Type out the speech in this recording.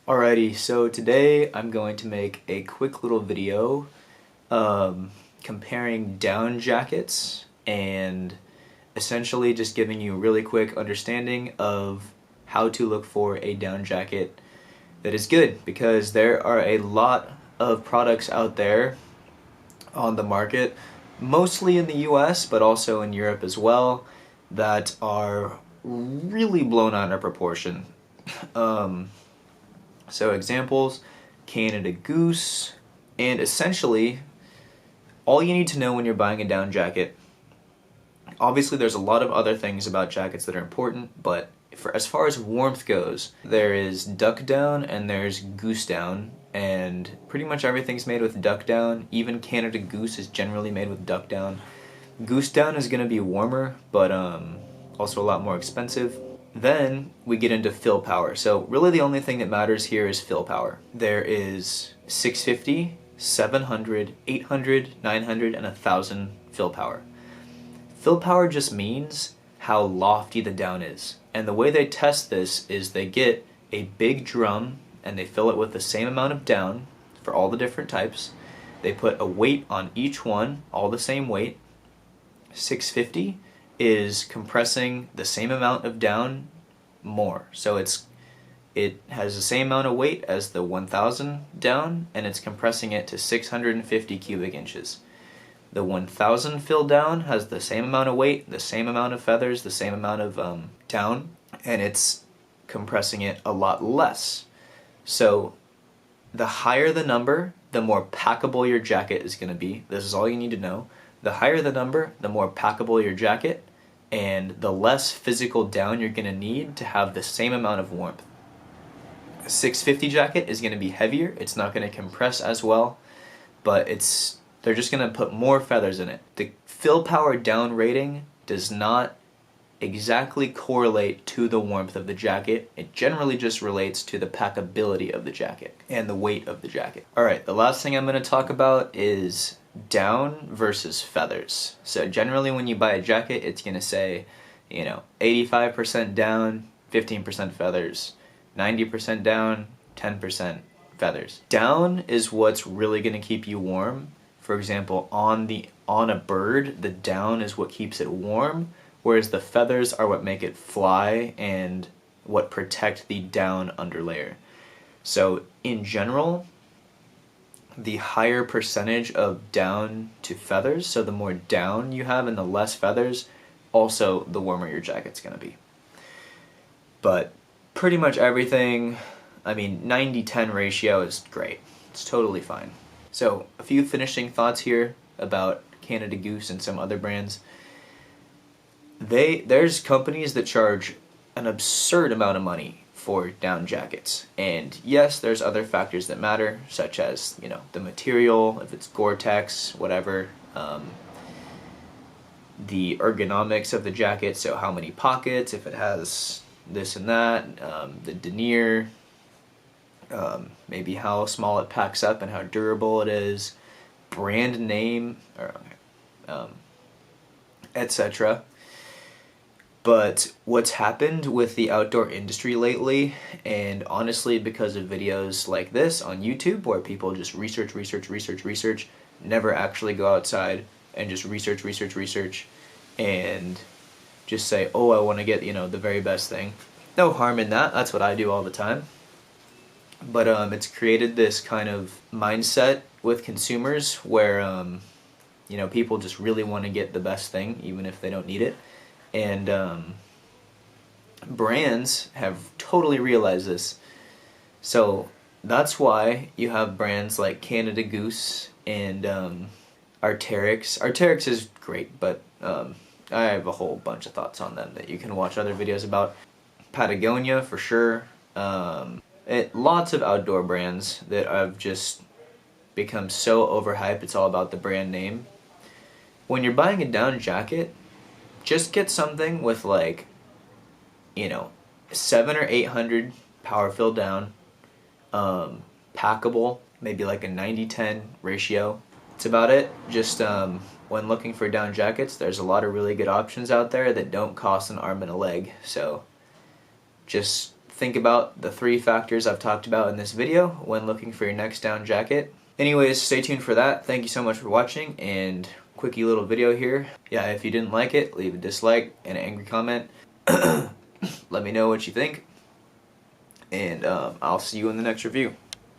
Alrighty, so today I'm going to make a quick little video comparing down jackets and essentially just giving you a really quick understanding of how to look for a down jacket that is good, because there are a lot of products out there on the market, mostly in the US but also in Europe as well, that are really blown out of proportion. So examples, Canada Goose, and essentially all you need to know when you're buying a down jacket. Obviously there's a lot of other things about jackets that are important, but as far as warmth goes, there is duck down and there's goose down, and pretty much everything's made with duck down. Even Canada Goose is generally made with duck down. Goose down is going to be warmer, but also a lot more expensive. Then we get into fill power. So really the only thing that matters here is fill power. There is 650, 700, 800, 900, and 1000 fill power. Fill power just means how lofty the down is. And the way they test this is they get a big drum and they fill it with the same amount of down for all the different types. They put a weight on each one, all the same weight. 650 is compressing the same amount of down more. So it has the same amount of weight as the 1000 down, and it's compressing it to 650 cubic inches. The 1000 fill down has the same amount of weight, the same amount of feathers, the same amount of down, and it's compressing it a lot less. So the higher the number, the more packable your jacket is going to be. This is all you need to know. The higher the number, the more packable your jacket, and the less physical down you're going to need to have the same amount of warmth. A 650 jacket is going to be heavier. It's not going to compress as well, but they're just going to put more feathers in it. The fill power down rating does not exactly correlate to the warmth of the jacket. It generally just relates to the packability of the jacket and the weight of the jacket. Alright, the last thing I'm going to talk about is down versus feathers. So generally when you buy a jacket, it's going to say, 85% down, 15% feathers, 90% down, 10% feathers. Down is what's really going to keep you warm. For example, on a bird, the down is what keeps it warm, whereas the feathers are what make it fly and what protect the down underlayer. So in general, the higher percentage of down to feathers, so the more down you have and the less feathers, also the warmer your jacket's going to be. But pretty much everything, 90-10 ratio is great. It's totally fine. So a few finishing thoughts here about Canada Goose and some other brands. There's companies that charge an absurd amount of money for down jackets, and yes, there's other factors that matter, such as the material, if it's Gore-Tex, whatever, the ergonomics of the jacket, so how many pockets, if it has this and that, the denier, maybe how small it packs up and how durable it is, brand name, etc. But what's happened with the outdoor industry lately, and honestly because of videos like this on YouTube where people just research, never actually go outside and just research, and just say, oh, I want to get, the very best thing. No harm in that, that's what I do all the time. But it's created this kind of mindset with consumers where, people just really want to get the best thing even if they don't need it. And brands have totally realized this. So that's why you have brands like Canada Goose and Arc'teryx. Arc'teryx is great, but I have a whole bunch of thoughts on them that you can watch other videos about. Patagonia for sure. Lots of outdoor brands that have just become so overhyped, it's all about the brand name. When you're buying a down jacket, just get something with 700 or 800 power fill down, packable, maybe like a 90-10 ratio. That's about it. Just when looking for down jackets, there's a lot of really good options out there that don't cost an arm and a leg. So just think about the 3 factors I've talked about in this video when looking for your next down jacket. Anyways, stay tuned for that. Thank you so much for watching, and quickie little video here. Yeah, if you didn't like it, leave a dislike and an angry comment. Let me know what you think, and I'll see you in the next review.